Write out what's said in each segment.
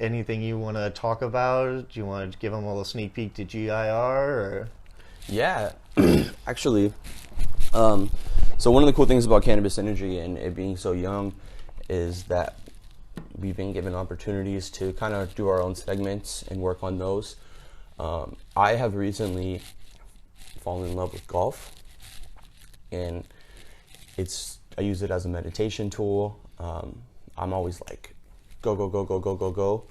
anything you want to talk about? Do you want to give them a little sneak peek to GIR? Or? Yeah, actually, so one of the cool things about Cannabis Energy and it being so young is that we've been given opportunities to kind of do our own segments and work on those. I have recently fallen in love with golf, and I use it as a meditation tool. I'm always like, go, go, go, go, go, go, go.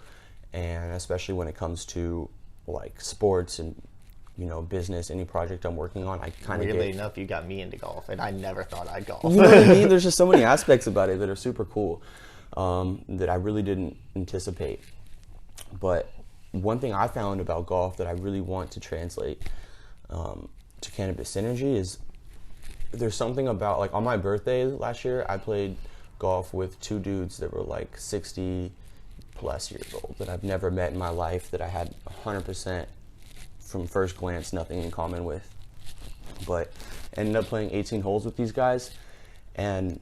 And especially when it comes to like sports and, business, any project I'm working on, I kind of Weirdly enough, you got me into golf, and I never thought I'd golf. You know what I mean? There's just so many aspects about it that are super cool that I really didn't anticipate. But one thing I found about golf that I really want to translate to Cannabis Synergy is there's something about, like, on my birthday last year, I played golf with two dudes that were like 60 plus years old that I've never met in my life, that I had 100% from first glance nothing in common with. But ended up playing 18 holes with these guys, and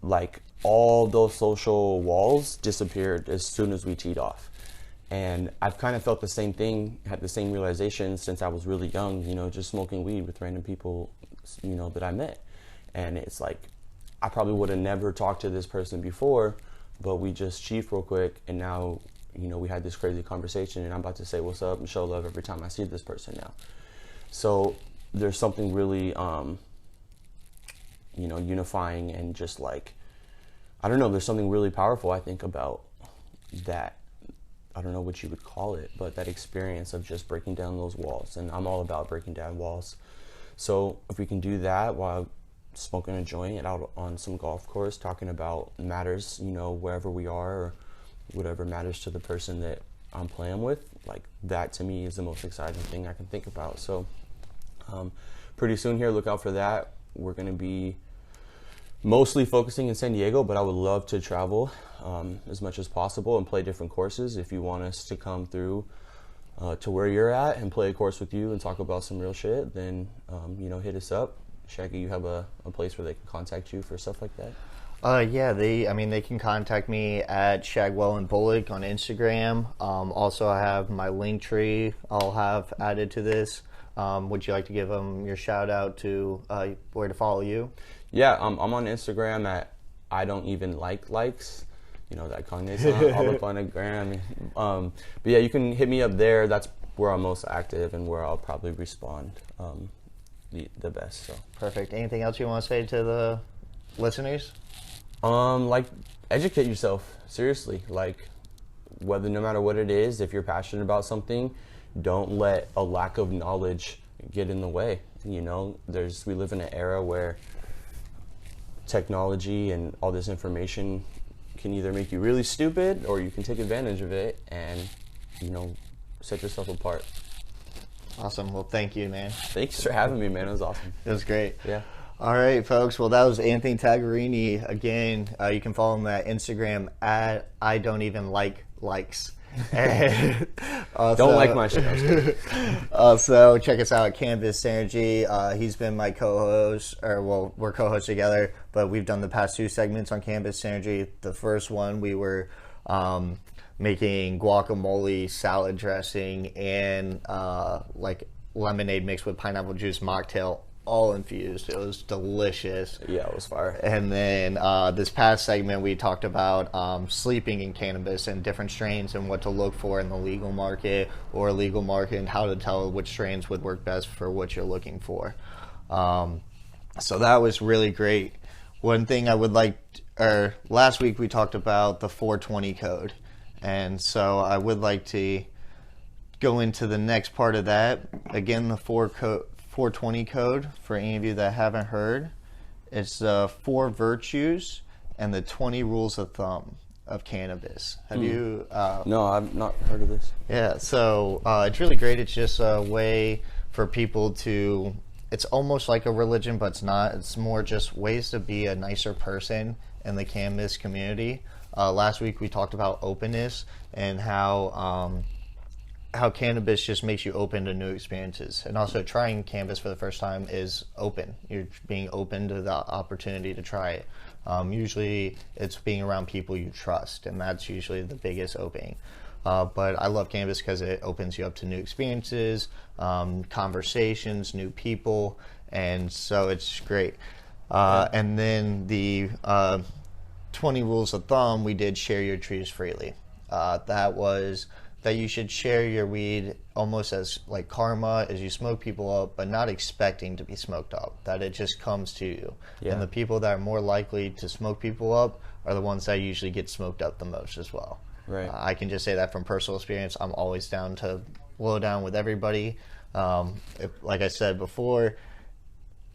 like all those social walls disappeared as soon as we teed off. And I've kind of felt the same thing, had the same realization since I was really young, just smoking weed with random people, that I met. And it's like, I probably would have never talked to this person before, but we just chiefed real quick, and now, we had this crazy conversation, and I'm about to say what's up and show love every time I see this person now. So there's something really, unifying, and just like, I don't know, there's something really powerful, I think, about that. I don't know what you would call it, but that experience of just breaking down those walls. And I'm all about breaking down walls. So if we can do that while smoking a joint out on some golf course, talking about matters, wherever we are, or whatever matters to the person that I'm playing with, like, that to me is the most exciting thing I can think about. So pretty soon here, look out for that. We're going to be mostly focusing in San Diego, but I would love to travel as much as possible and play different courses. If you want us to come through to where you're at and play a course with you and talk about some real shit, then hit us up. Shaggy, you have a place where they can contact you for stuff like that? Yeah, they can contact me at Shagwhelin Bullock on Instagram. Also, I have my link tree I'll have added to this. Would you like to give them your shout out to where to follow you? Yeah, I'm on Instagram at I don't even like likes. That Kanye song, all up on the gram. But yeah, you can hit me up there. That's where I'm most active and where I'll probably respond the best. So perfect. Anything else you want to say to the listeners? Like, educate yourself. Seriously, like, no matter what it is, if you're passionate about something, don't let a lack of knowledge get in the way. We live in an era where technology and all this information can either make you really stupid, or you can take advantage of it and, set yourself apart. Awesome. Well, thank you, man. Thanks for having me, man. It was awesome. It was great. Yeah. All right, folks. Well, that was Anthony Tagliareni. Again, you can follow him at Instagram at I don't even like likes. And also, don't like my shit. Also, check us out at Cannabis Synergy. He's been my co-host, we're co-hosts together, but we've done the past two segments on Cannabis Synergy. The first one, we were making guacamole, salad dressing, and like lemonade mixed with pineapple juice mocktail, all infused. It was delicious. Yeah, it was fire. And then this past segment, we talked about sleeping in cannabis and different strains and what to look for in the legal market or illegal market, and how to tell which strains would work best for what you're looking for. So that was really great. One thing I would like, last week we talked about the 420 code. And so I would like to go into the next part of that. Again, the 420 code, for any of you that haven't heard, it's the 4 virtues and the 20 rules of thumb of cannabis. Have you? No, I've not heard of this. Yeah, so it's really great. It's just a way for people to, it's almost like a religion, but it's not. It's more just ways to be a nicer person in the cannabis community. Last week we talked about openness and how cannabis just makes you open to new experiences. And also trying cannabis for the first time is open. You're being open to the opportunity to try it. Usually it's being around people you trust, and that's usually the biggest opening. But I love cannabis because it opens you up to new experiences, conversations, new people, and so it's great. And then the 20 rules of thumb, we did share your trees freely. That was that you should share your weed almost as like karma, as you smoke people up, but not expecting to be smoked up, that it just comes to you. And the people that are more likely to smoke people up are the ones that usually get smoked up the most as well. Right. I can just say that from personal experience. I'm always down to blow down with everybody. Like I said before,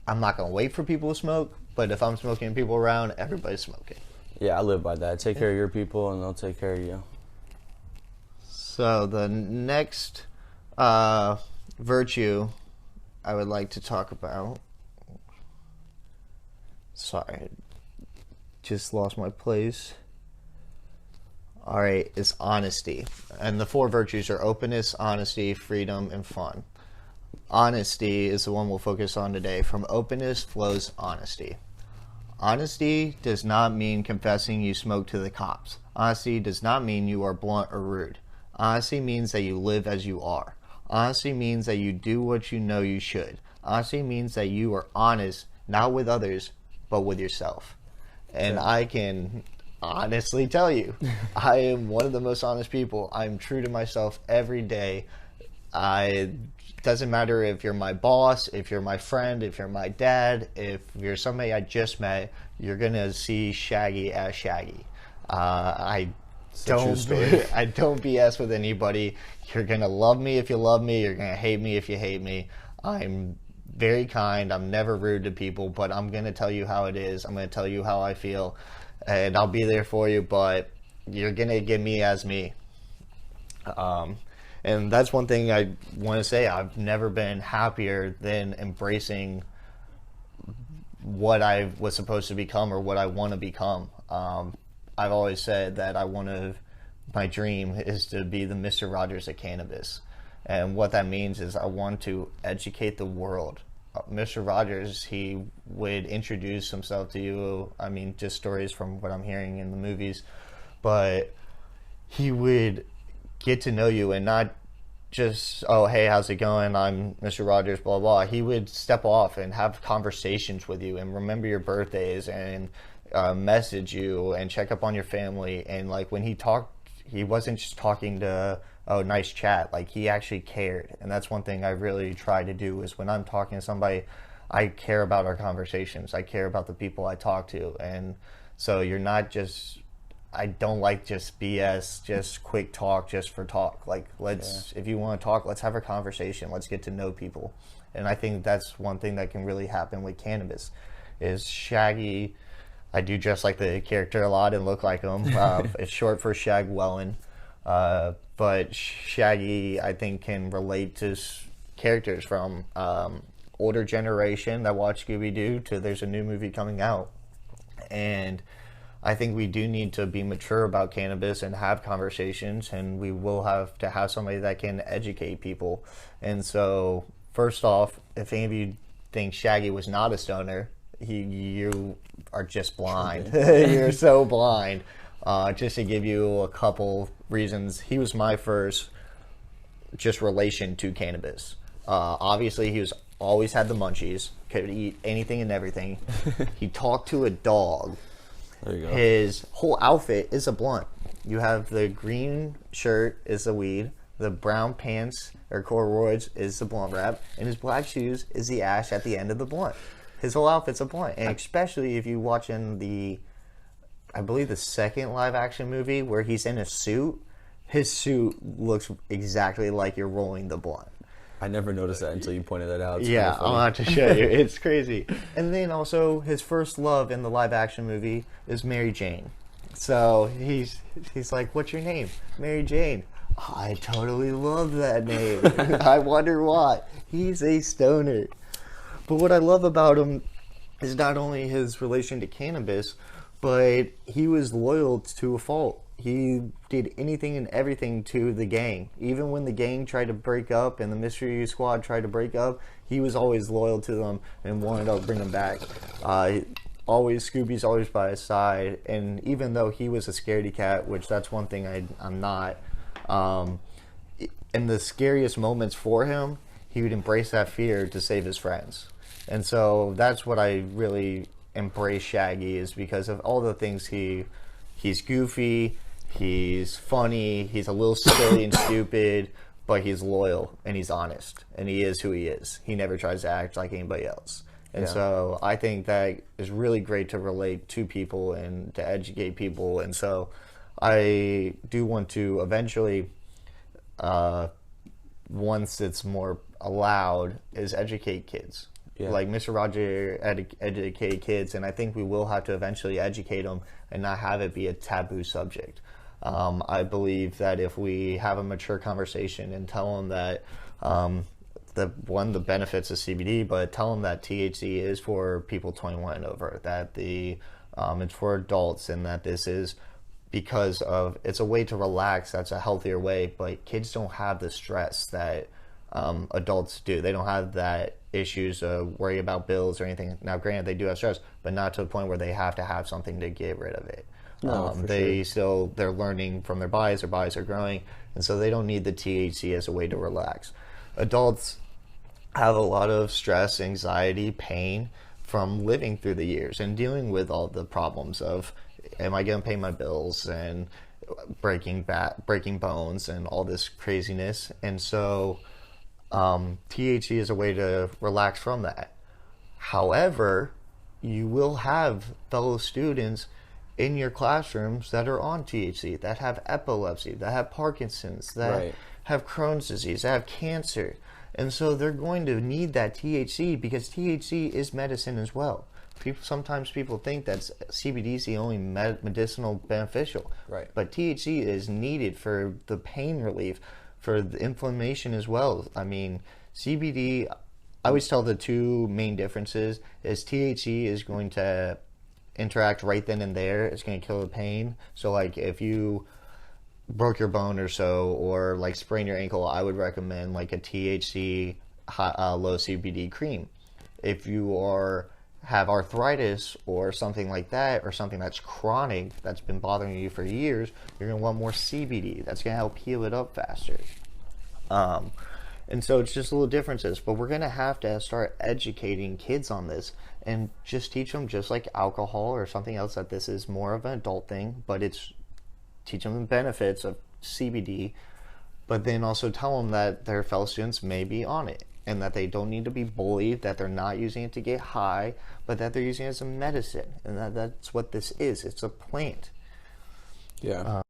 I'm not going to wait for people to smoke, but if I'm smoking and people around, everybody's smoking. Yeah, I live by that. Take care of your people and they'll take care of you. So the next virtue I would like to talk about, sorry, just lost my place. All right, is honesty. And the 4 virtues are openness, honesty, freedom, and fun. Honesty is the one we'll focus on today. From openness flows honesty. Honesty does not mean confessing you smoke to the cops. Honesty does not mean you are blunt or rude. Honesty means that you live as you are. Honesty means that you do what you know you should. Honesty means that you are honest, not with others, but with yourself. And I can honestly tell you, I am one of the most honest people. I'm true to myself every day. It doesn't matter if you're my boss, if you're my friend, if you're my dad, if you're somebody I just met, you're going to see Shaggy as Shaggy. I don't BS with anybody. You're going to love me if you love me. You're going to hate me if you hate me. I'm very kind. I'm never rude to people, but I'm going to tell you how it is. I'm going to tell you how I feel. And I'll be there for you, but you're going to get me as me. And that's one thing I want to say. I've never been happier than embracing what I was supposed to become or what I want to become. I've always said that my dream is to be the Mr. Rogers of cannabis. And what that means is I want to educate the world. Mr. Rogers, he would introduce himself to you. I mean, just stories from what I'm hearing in the movies. But he would get to know you and not just, oh, hey, how's it going? I'm Mr. Rogers, blah, blah. He would step off and have conversations with you and remember your birthdays and message you and check up on your family. And like when he talked, he wasn't just talking to, oh, nice chat. Like he actually cared. And that's one thing I really try to do is when I'm talking to somebody, I care about our conversations. I care about the people I talk to. And so you're not just, I don't like just BS, just quick talk, just for talk. Like if you want to talk, let's have a conversation. Let's get to know people. And I think that's one thing that can really happen with cannabis is Shaggy. I do dress like the character a lot and look like him. It's short for Shagwhelin. But Shaggy, I think, can relate to characters from older generation that watch Scooby-Doo to there's a new movie coming out. And I think we do need to be mature about cannabis and have conversations, and we will have to have somebody that can educate people. And so, first off, if any of you think Shaggy was not a stoner, you are just blind. You're so blind. Just to give you a couple reasons, he was my first just relation to cannabis. Obviously, he was always had the munchies, could eat anything and everything. He talked to a dog. There you go. His whole outfit is a blunt. You have the green shirt is the weed, the brown pants or corduroys is the blunt wrap, and his black shoes is the ash at the end of the blunt. His whole outfit's a blunt, and especially if you watch in I believe the second live action movie where he's in a suit, his suit looks exactly like you're rolling the blunt. I never noticed that until you pointed that out. Yeah, I'll have to show you. It's crazy. And then also his first love in the live action movie is Mary Jane. So he's like, what's your name? Mary Jane. Oh, I totally love that name. I wonder why. He's a stoner. But what I love about him is not only his relation to cannabis, but he was loyal to a fault. He did anything and everything to the gang. Even when the gang tried to break up and the Mystery Squad tried to break up, he was always loyal to them and wanted to bring them back. Scooby's always by his side, and even though he was a scaredy cat, which that's one thing I'm not, in the scariest moments for him, he would embrace that fear to save his friends. And so that's what I really embrace Shaggy, is because of all the things he's goofy, he's funny, he's a little silly and stupid, but he's loyal and he's honest, and he is who he is. He never tries to act like anybody else. And so I think that is really great to relate to people and to educate people. And so I do want to eventually, once it's more allowed, is educate kids. Yeah. Like Mr. Roger educated kids, and I think we will have to eventually educate them and not have it be a taboo subject. I believe that if we have a mature conversation and tell them that the benefits of CBD, but tell them that THC is for people 21 and over, that it's for adults, and that this is because of, it's a way to relax, that's a healthier way, but kids don't have the stress that adults do. They don't have that issues of worry about bills or anything. Now granted, they do have stress, but not to the point where they have to have something to get rid of it. No, they're learning from their bodies are growing, and so they don't need the THC as a way to relax. Adults have a lot of stress, anxiety, pain from living through the years and dealing with all the problems of, am I going to pay my bills, and breaking bones and all this craziness. And so THC is a way to relax from that. However, you will have fellow students in your classrooms that are on THC, that have epilepsy, that have Parkinson's, that have Crohn's disease, that have cancer. And so they're going to need that THC, because THC is medicine as well. Sometimes people think that CBD is the only medicinal beneficial, but THC is needed for the pain relief, for the inflammation as well. I mean, CBD, I always tell the two main differences is THC is going to interact right then and there. It's going to kill the pain. So like if you broke your bone or so, or like sprained your ankle, I would recommend like a THC low CBD cream. If you have arthritis or something like that, or something that's chronic, that's been bothering you for years, you're going to want more CBD. That's going to help heal it up faster. And so it's just little differences, but we're going to have to start educating kids on this and just teach them, just like alcohol or something else, that this is more of an adult thing, but it's teach them the benefits of CBD, but then also tell them that their fellow students may be on it, and that they don't need to be bullied, that they're not using it to get high, but that they're using it as a medicine, and that's what this is. It's a plant. Yeah.